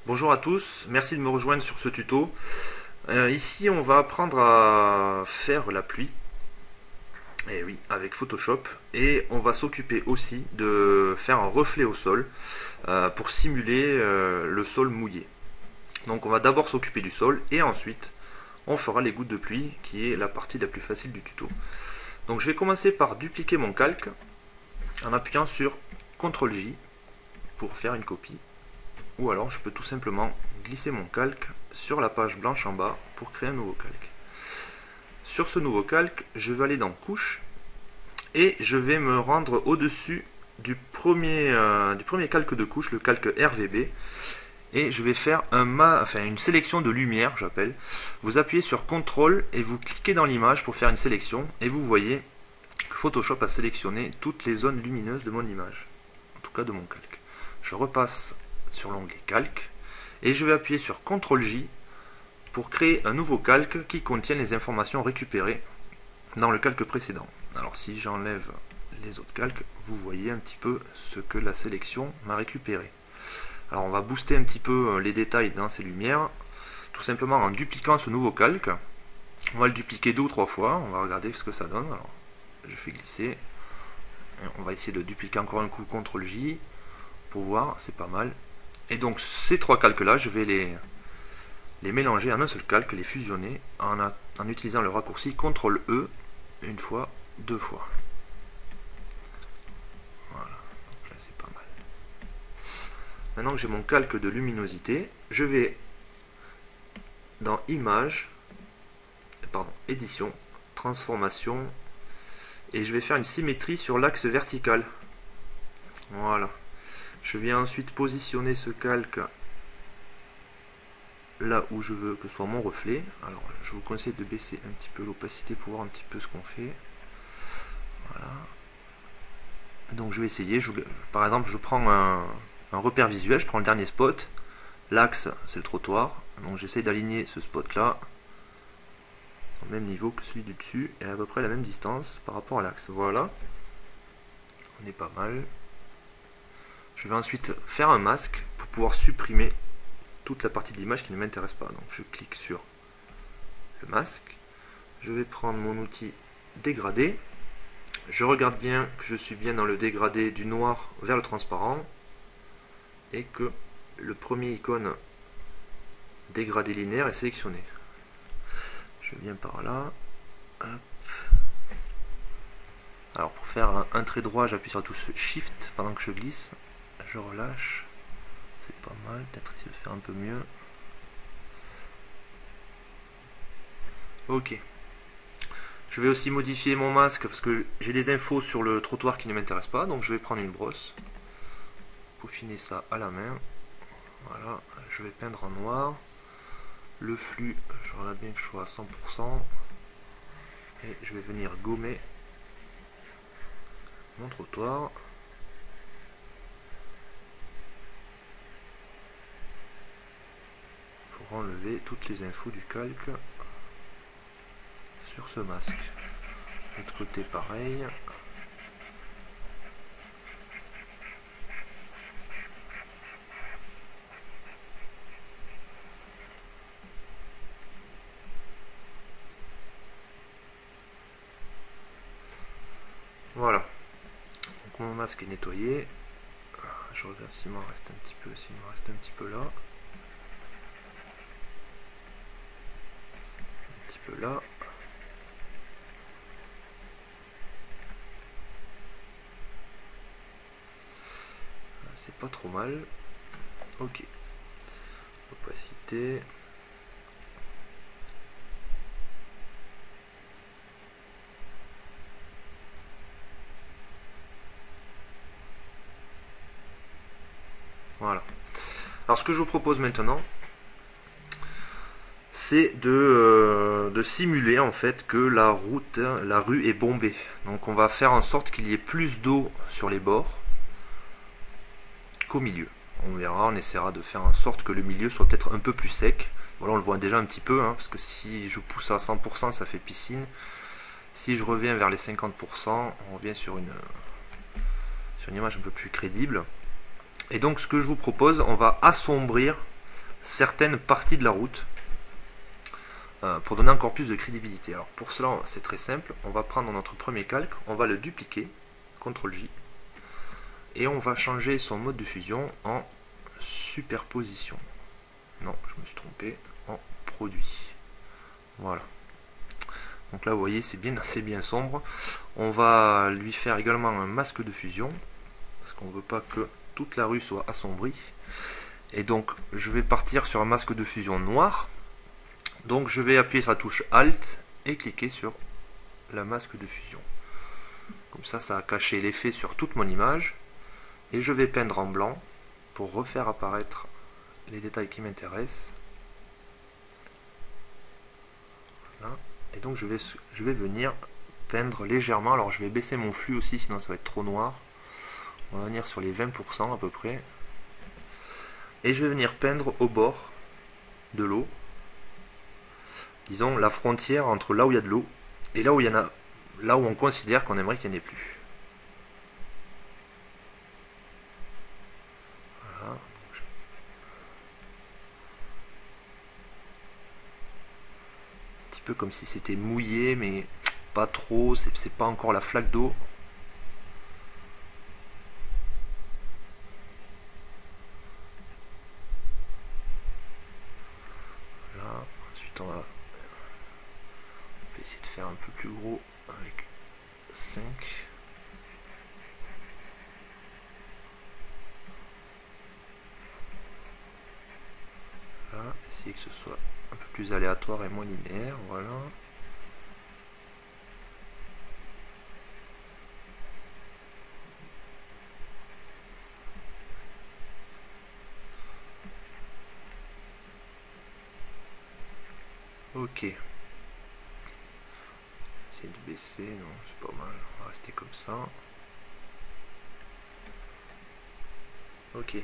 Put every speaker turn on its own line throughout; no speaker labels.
Bonjour à tous, merci de me rejoindre sur ce tuto. Ici on va apprendre à faire la pluie, et oui, avec Photoshop, et on va s'occuper aussi de faire un reflet au sol pour simuler le sol mouillé. Donc on va d'abord s'occuper du sol et ensuite on fera les gouttes de pluie qui est la partie la plus facile du tuto. Donc je vais commencer par dupliquer mon calque en appuyant sur CTRL-J pour faire une copie. Ou alors je peux tout simplement glisser mon calque sur la page blanche en bas pour créer un nouveau calque. Sur ce nouveau calque, je vais aller dans Couche et je vais me rendre au-dessus du premier calque de couche, le calque RVB, et je vais faire une sélection de lumière, j'appelle. Vous appuyez sur CTRL et vous cliquez dans l'image pour faire une sélection et vous voyez que Photoshop a sélectionné toutes les zones lumineuses de mon image, en tout cas de mon calque. Je repasse sur l'onglet calque et je vais appuyer sur CTRL-J pour créer un nouveau calque qui contient les informations récupérées dans le calque précédent. Alors si j'enlève les autres calques, vous voyez un petit peu ce que la sélection m'a récupéré. Alors on va booster un petit peu les détails dans ces lumières, tout simplement en dupliquant ce nouveau calque. On va le dupliquer 2 ou 3 fois, on va regarder ce que ça donne. Alors, je fais glisser, on va essayer de dupliquer encore un coup, CTRL-J, pour voir, c'est pas mal. Et donc ces 3 calques là, je vais les mélanger en un seul calque, les fusionner en utilisant le raccourci CTRL-E une fois, 2 fois. Voilà, donc là c'est pas mal. Maintenant que j'ai mon calque de luminosité, je vais dans Édition, Transformation, et je vais faire une symétrie sur l'axe vertical. Voilà. Je viens ensuite positionner ce calque là où je veux que soit mon reflet. Alors je vous conseille de baisser un petit peu l'opacité pour voir un petit peu ce qu'on fait. Voilà. Donc je vais essayer, par exemple je prends un repère visuel, je prends le dernier spot, l'axe c'est le trottoir, donc j'essaie d'aligner ce spot là au même niveau que celui du dessus et à peu près la même distance par rapport à l'axe. Voilà, on est pas mal. Je vais ensuite faire un masque pour pouvoir supprimer toute la partie de l'image qui ne m'intéresse pas. Donc je clique sur le masque, je vais prendre mon outil dégradé, je regarde bien que je suis bien dans le dégradé du noir vers le transparent et que le premier icône dégradé linéaire est sélectionné. Je viens par là. Hop. Alors pour faire un trait droit, j'appuie sur la touche Shift pendant que je glisse, je relâche. C'est pas mal, peut-être essayer de faire un peu mieux. Ok. Je vais aussi modifier mon masque parce que j'ai des infos sur le trottoir qui ne m'intéressent pas, donc je vais prendre une brosse, peaufiner ça à la main. Voilà, je vais peindre en noir. Le flux, je regarde bien que je sois à 100%. Et je vais venir gommer mon trottoir. Pour enlever toutes les infos du calque sur ce masque. De l'autre côté pareil. Voilà. Donc mon masque est nettoyé. Je regarde s'il m'en reste un petit peu, s'il me reste un petit peu là. Un petit peu là. C'est pas trop mal. Ok. Opacité. Voilà. Alors ce que je vous propose maintenant, c'est de simuler en fait que la rue est bombée. Donc on va faire en sorte qu'il y ait plus d'eau sur les bords qu'au milieu. On verra, on essaiera de faire en sorte que le milieu soit peut-être un peu plus sec. Voilà, on le voit déjà un petit peu, hein, parce que si je pousse à 100%, ça fait piscine. Si je reviens vers les 50%, on revient sur une image un peu plus crédible. Et donc ce que je vous propose, on va assombrir certaines parties de la route pour donner encore plus de crédibilité. Alors pour cela, c'est très simple. On va prendre notre premier calque, on va le dupliquer, CTRL-J, et on va changer son mode de fusion en superposition. Non, je me suis trompé, en produit. Voilà. Donc là, vous voyez, c'est bien sombre. On va lui faire également un masque de fusion, parce qu'on ne veut pas que toute la rue soit assombrie. Et donc, je vais partir sur un masque de fusion noir. Donc, je vais appuyer sur la touche Alt et cliquer sur la masque de fusion. Comme ça, ça a caché l'effet sur toute mon image. Et je vais peindre en blanc pour refaire apparaître les détails qui m'intéressent. Voilà. Et donc, je vais venir peindre légèrement. Alors, je vais baisser mon flux aussi, sinon ça va être trop noir. On va venir sur les 20% à peu près. Et je vais venir peindre au bord de l'eau. Disons la frontière entre là où il y a de l'eau et là où il y en a, là où on considère qu'on aimerait qu'il n'y en ait plus. Voilà. Un petit peu comme si c'était mouillé, mais pas trop, c'est pas encore la flaque d'eau. Voilà. Ensuite on va essayer de faire un peu plus gros avec 5. Là, essayer que ce soit un peu plus aléatoire et moins linéaire, voilà. Ok. Essayer de baisser, non, c'est pas mal, on va rester comme ça. Ok.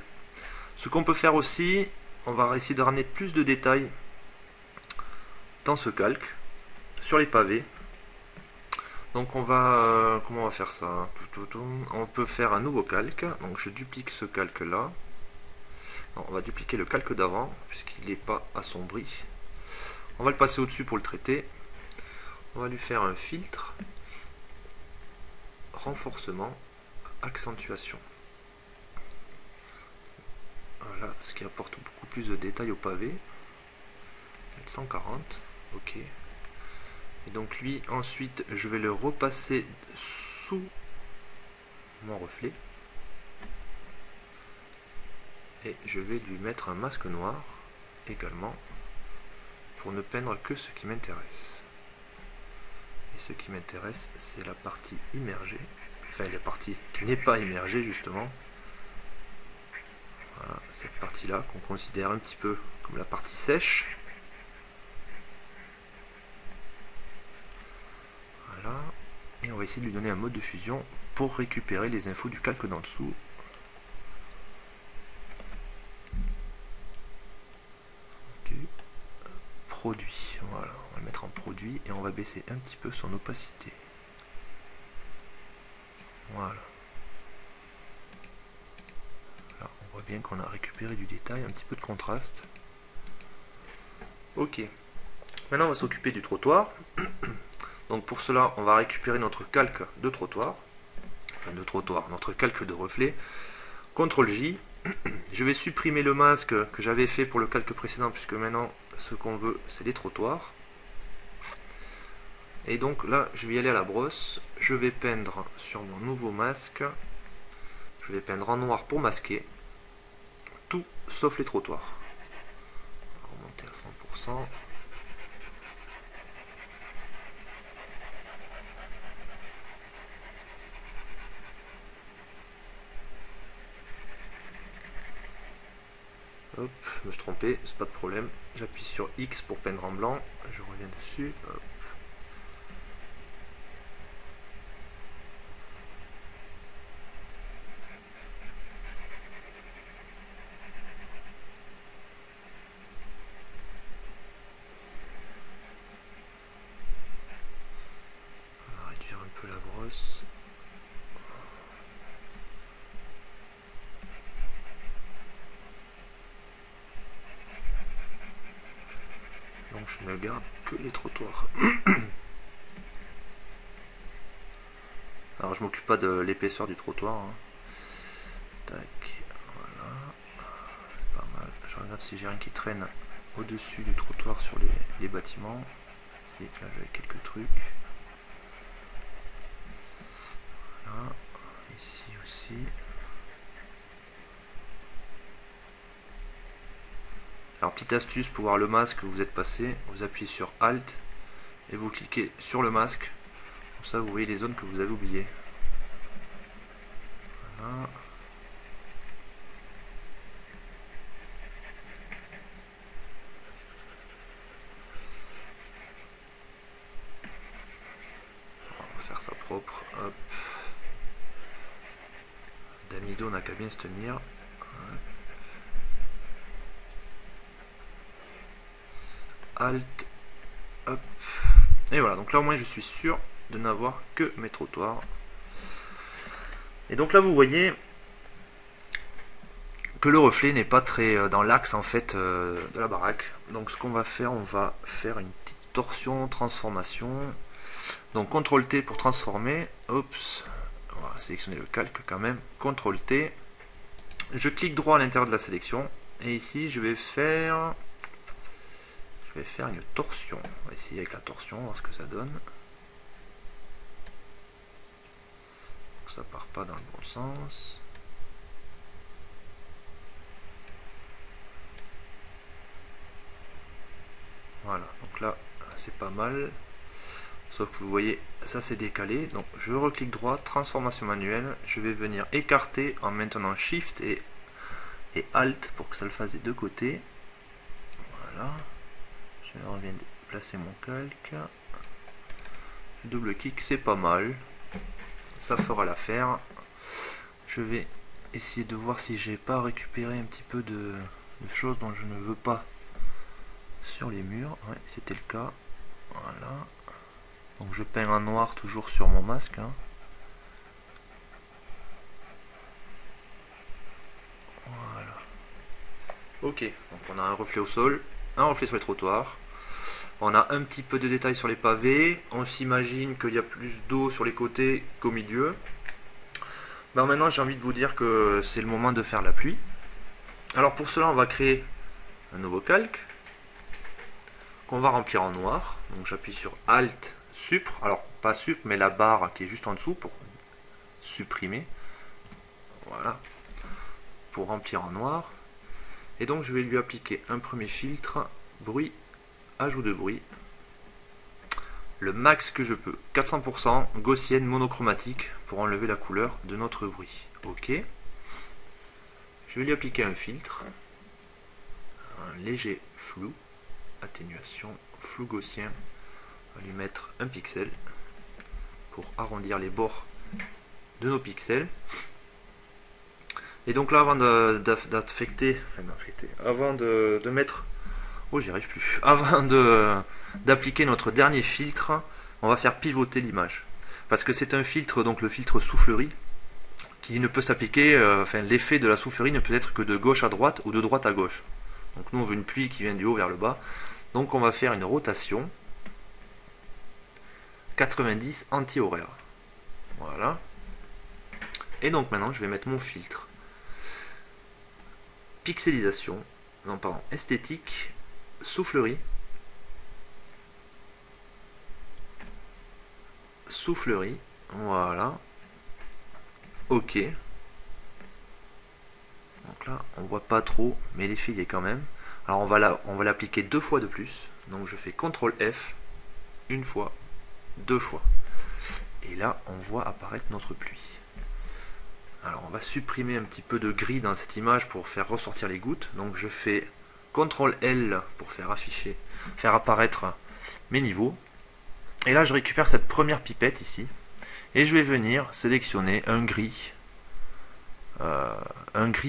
Ce qu'on peut faire aussi, on va essayer de ramener plus de détails dans ce calque, sur les pavés. Donc on va, comment on va faire ça? On peut faire un nouveau calque, donc je duplique ce calque là. Non, on va dupliquer le calque d'avant, puisqu'il n'est pas assombri. On va le passer au-dessus pour le traiter. On va lui faire un filtre, renforcement, accentuation. Voilà, ce qui apporte beaucoup plus de détails au pavé. 140, ok. Et donc lui, ensuite, je vais le repasser sous mon reflet. Et je vais lui mettre un masque noir également, pour ne peindre que ce qui m'intéresse. Et ce qui m'intéresse, c'est la partie immergée, enfin la partie qui n'est pas immergée justement. Voilà, cette partie-là qu'on considère un petit peu comme la partie sèche. Voilà, et on va essayer de lui donner un mode de fusion pour récupérer les infos du calque d'en dessous. Du produit, voilà, on va le mettre en produit et on va baisser un petit peu son opacité. Voilà. Là, on voit bien qu'on a récupéré du détail, un petit peu de contraste. Ok. Maintenant, on va s'occuper du trottoir. Donc pour cela, on va récupérer notre calque de trottoir. Enfin, de trottoir, notre calque de reflet. CTRL-J. Je vais supprimer le masque que j'avais fait pour le calque précédent, puisque maintenant, ce qu'on veut, c'est les trottoirs. Et donc là, je vais y aller à la brosse. Je vais peindre sur mon nouveau masque. Je vais peindre en noir pour masquer. Tout sauf les trottoirs. On va remonter à 100%. Hop, je me suis trompé, c'est pas de problème. J'appuie sur X pour peindre en blanc. Je reviens dessus. Hop. On va réduire un peu la brosse. je ne garde que les trottoirs. Alors je m'occupe pas de l'épaisseur du trottoir. Hein. Tac, voilà. Pas mal. Je regarde si j'ai rien qui traîne au-dessus du trottoir sur les bâtiments. Et là j'avais quelques trucs. Voilà. Ici aussi. Alors petite astuce pour voir le masque où vous êtes passé, vous appuyez sur Alt et vous cliquez sur le masque. Comme ça vous voyez les zones que vous avez oubliées. Voilà. On va faire ça propre. Hop. Damido n'a qu'à bien se tenir. Alt, hop, et voilà, donc là au moins je suis sûr de n'avoir que mes trottoirs. Et donc là vous voyez que le reflet n'est pas très dans l'axe en fait de la baraque. Donc ce qu'on va faire, on va faire une petite torsion, transformation. Donc CTRL T pour transformer, oups, on va sélectionner le calque quand même, CTRL T, je clique droit à l'intérieur de la sélection, et ici je vais faire une torsion. On va essayer avec la torsion, voir ce que ça donne. Ça part pas dans le bon sens. Voilà, donc là c'est pas mal. Sauf que vous voyez, ça c'est décalé. Donc je reclique droit, transformation manuelle. Je vais venir écarter en maintenant Shift et Alt pour que ça le fasse des deux côtés. Voilà. Je reviens placer mon calque. Double clic, c'est pas mal. Ça fera l'affaire. Je vais essayer de voir si j'ai pas récupéré un petit peu de choses dont je ne veux pas sur les murs. Ouais, c'était le cas. Voilà. Donc je peins en noir toujours sur mon masque. Hein. Voilà. Ok, donc on a un reflet au sol, un reflet sur les trottoirs. On a un petit peu de détails sur les pavés. On s'imagine qu'il y a plus d'eau sur les côtés qu'au milieu. Ben maintenant j'ai envie de vous dire que c'est le moment de faire la pluie. Alors pour cela on va créer un nouveau calque qu'on va remplir en noir. Donc j'appuie sur Alt, Supr, alors pas Supr mais la barre qui est juste en dessous pour supprimer. Voilà. Pour remplir en noir. Et donc je vais lui appliquer un premier filtre, bruit, ajout de bruit. Le max que je peux, 400% gaussienne monochromatique pour enlever la couleur de notre bruit. Ok. Je vais lui appliquer un filtre, un léger flou, atténuation, flou gaussien. On va lui mettre un pixel pour arrondir les bords de nos pixels. Et donc là, avant d'affecter, avant de mettre, oh j'y arrive plus, avant d'appliquer notre dernier filtre, on va faire pivoter l'image. Parce que c'est un filtre, donc le filtre soufflerie, qui ne peut s'appliquer, l'effet de la soufflerie ne peut être que de gauche à droite ou de droite à gauche. Donc nous on veut une pluie qui vient du haut vers le bas. Donc on va faire une rotation 90 anti-horaire. Voilà. Et donc maintenant je vais mettre mon filtre. Pixelisation, non pardon, esthétique, soufflerie. Soufflerie, voilà. Ok. Donc là, on voit pas trop, mais l'effet il est quand même. Alors on va l'appliquer deux fois de plus. Donc je fais CTRL F, une fois, deux fois. Et là, on voit apparaître notre pluie. Alors on va supprimer un petit peu de gris dans cette image pour faire ressortir les gouttes. Donc je fais CTRL L pour faire apparaître mes niveaux. Et là je récupère cette première pipette ici. Et je vais venir sélectionner un gris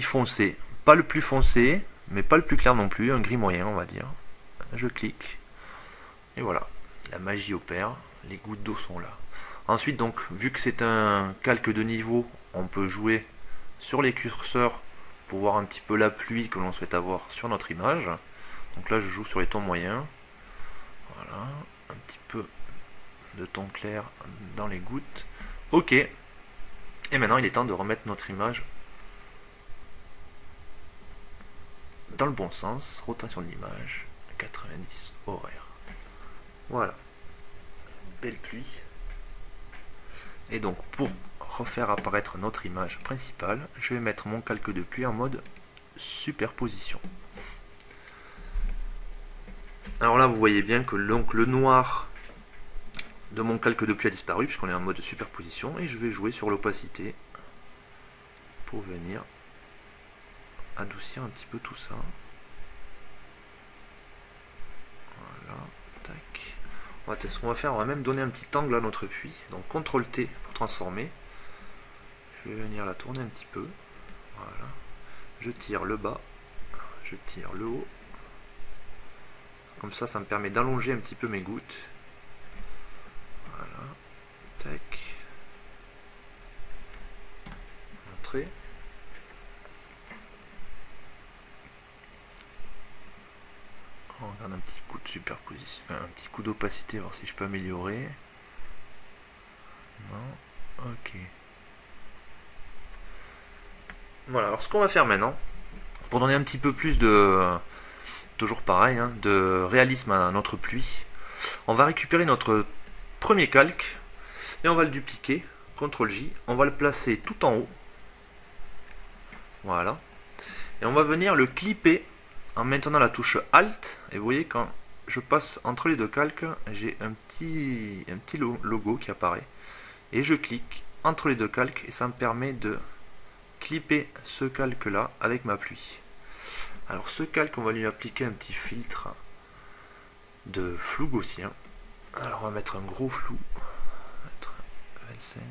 foncé. Pas le plus foncé, mais pas le plus clair non plus, un gris moyen on va dire. Je clique. Et voilà, la magie opère, les gouttes d'eau sont là. Ensuite donc, vu que c'est un calque de niveau, on peut jouer sur les curseurs pour voir un petit peu la pluie que l'on souhaite avoir sur notre image. Donc là je joue sur les tons moyens. Voilà, un petit peu de ton clair dans les gouttes. Ok. Et maintenant il est temps de remettre notre image dans le bon sens. Rotation de l'image, 90 horaires. Voilà. Belle pluie. Et donc pour refaire apparaître notre image principale, je vais mettre mon calque de pluie en mode superposition. Alors là vous voyez bien que le noir de mon calque de pluie a disparu puisqu'on est en mode superposition, et je vais jouer sur l'opacité pour venir adoucir un petit peu tout ça. Voilà, tac. Ce qu'on va faire, on va même donner un petit angle à notre pluie, donc CTRL T pour transformer. Je vais venir la tourner un petit peu. Voilà. Je tire le bas, je tire le haut. Comme ça, ça me permet d'allonger un petit peu mes gouttes. Voilà. Tac. Entrée. On regarde un petit coup de superposition, enfin, un petit coup d'opacité, voir si je peux améliorer. Non. Ok. Voilà, alors ce qu'on va faire maintenant, pour donner un petit peu plus de, toujours pareil, hein, de réalisme à notre pluie, on va récupérer notre premier calque et on va le dupliquer, CTRL J, on va le placer tout en haut, voilà, et on va venir le clipper en maintenant la touche Alt, et vous voyez quand je passe entre les deux calques, j'ai un petit logo qui apparaît, et je clique entre les deux calques et ça me permet de clipper ce calque là avec ma pluie. Alors ce calque, on va lui appliquer un petit filtre de flou gaussien. Alors on va mettre un gros flou, on va mettre 25.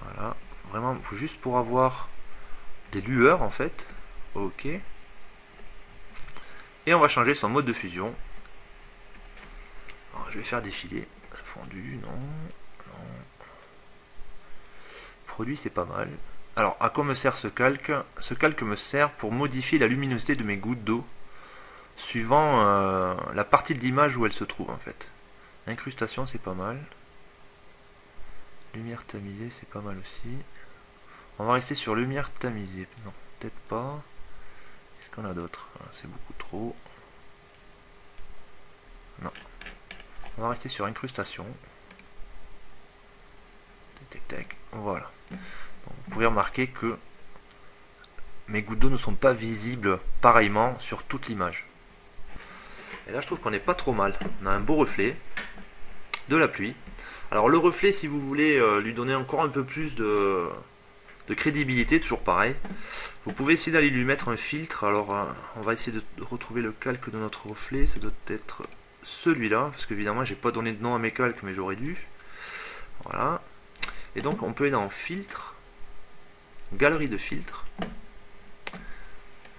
Voilà, vraiment juste pour avoir des lueurs en fait. Ok. Et on va changer son mode de fusion. Alors, je vais faire défiler. Fondu, non. Produit, c'est pas mal. Alors, à quoi me sert ce calque? Ce calque me sert pour modifier la luminosité de mes gouttes d'eau suivant la partie de l'image où elle se trouve en fait. Incrustation, c'est pas mal. Lumière tamisée, c'est pas mal aussi. On va rester sur lumière tamisée. Non, peut-être pas. Qu'est-ce qu'on a d'autre? C'est beaucoup trop. Non. On va rester sur incrustation. Tac, tac, tac. Voilà. Donc, vous pouvez remarquer que mes gouttes d'eau ne sont pas visibles pareillement sur toute l'image. Et là je trouve qu'on n'est pas trop mal. On a un beau reflet de la pluie. Alors le reflet, si vous voulez lui donner encore un peu plus de crédibilité, toujours pareil, vous pouvez essayer d'aller lui mettre un filtre. Alors on va essayer de retrouver le calque de notre reflet. Ça doit être celui-là, parce qu'évidemment j'ai pas donné de nom à mes calques, mais j'aurais dû. Voilà. Et donc on peut aller dans filtre, galerie de filtres,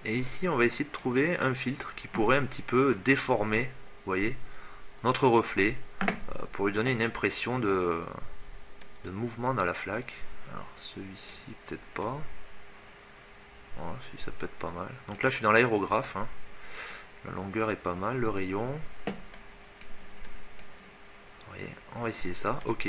et ici on va essayer de trouver un filtre qui pourrait un petit peu déformer, vous voyez, notre reflet, pour lui donner une impression de mouvement dans la flaque. Alors celui-ci peut-être pas. Oh, si, ça peut être pas mal. Donc là je suis dans l'aérographe, hein. La longueur est pas mal, le rayon. Vous voyez, on va essayer ça, ok.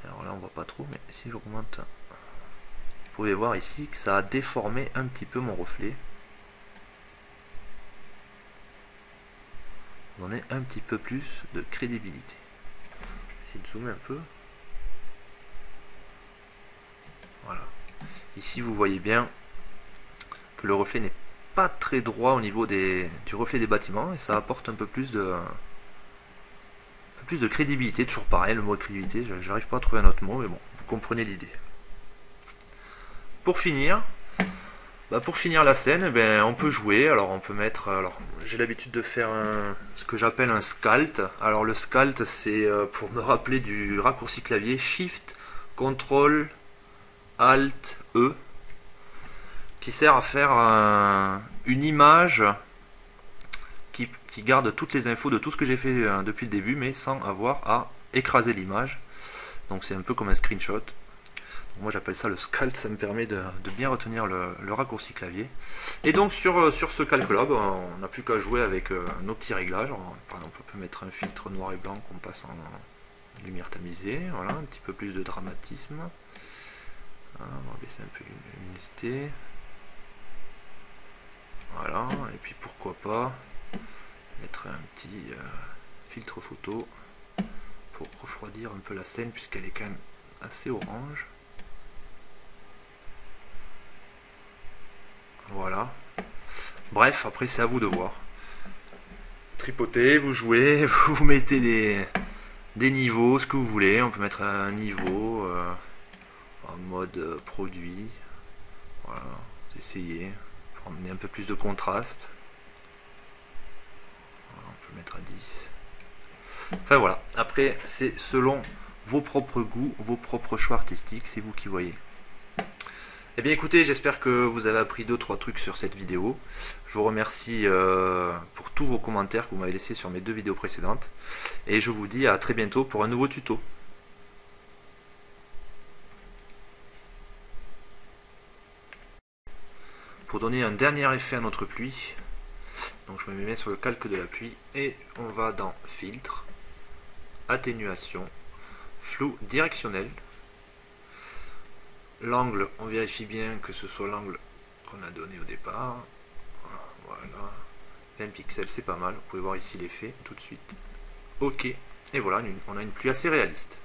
Alors là on voit pas trop, mais si j'augmente, vous pouvez voir ici que ça a déformé un petit peu mon reflet. Donner un petit peu plus de crédibilité. Essayer de zoomer un peu. Voilà. Ici vous voyez bien que le reflet n'est pas très droit au niveau du reflet des bâtiments, et ça apporte un peu plus de crédibilité. Toujours pareil, le mot crédibilité, j'arrive pas à trouver un autre mot, mais bon, vous comprenez l'idée. Pour finir la scène, on peut jouer. Alors on peut mettre, j'ai l'habitude de faire ce que j'appelle un scalt. Alors le scalt, c'est pour me rappeler du raccourci clavier Shift, Ctrl, Alt, E, qui sert à faire une image qui garde toutes les infos de tout ce que j'ai fait depuis le début, mais sans avoir à écraser l'image. Donc c'est un peu comme un screenshot. Moi j'appelle ça le scalp, ça me permet de bien retenir le raccourci clavier. Et donc sur ce calque là, on n'a plus qu'à jouer avec nos petits réglages. Par exemple on peut mettre un filtre noir et blanc qu'on passe en lumière tamisée, voilà, un petit peu plus de dramatisme. On va baisser un peu l'unité. Voilà, et puis pourquoi pas mettre un petit filtre photo pour refroidir un peu la scène puisqu'elle est quand même assez orange. Voilà. Bref, après c'est à vous de voir. Tripotez, vous jouez, vous mettez des niveaux, ce que vous voulez. On peut mettre un niveau en mode produit. Voilà, essayez. Pour emmener un peu plus de contraste. Voilà, on peut le mettre à 10. Enfin voilà, après c'est selon vos propres goûts, vos propres choix artistiques, c'est vous qui voyez. Eh bien écoutez, j'espère que vous avez appris 2-3 trucs sur cette vidéo. Je vous remercie pour tous vos commentaires que vous m'avez laissés sur mes 2 vidéos précédentes. Et je vous dis à très bientôt pour un nouveau tuto. Pour donner un dernier effet à notre pluie, donc je me mets sur le calque de la pluie et on va dans filtre, atténuation, flou directionnel. L'angle, on vérifie bien que ce soit l'angle qu'on a donné au départ. Voilà, 20 pixels c'est pas mal, vous pouvez voir ici l'effet tout de suite. Ok, et voilà, on a une pluie assez réaliste.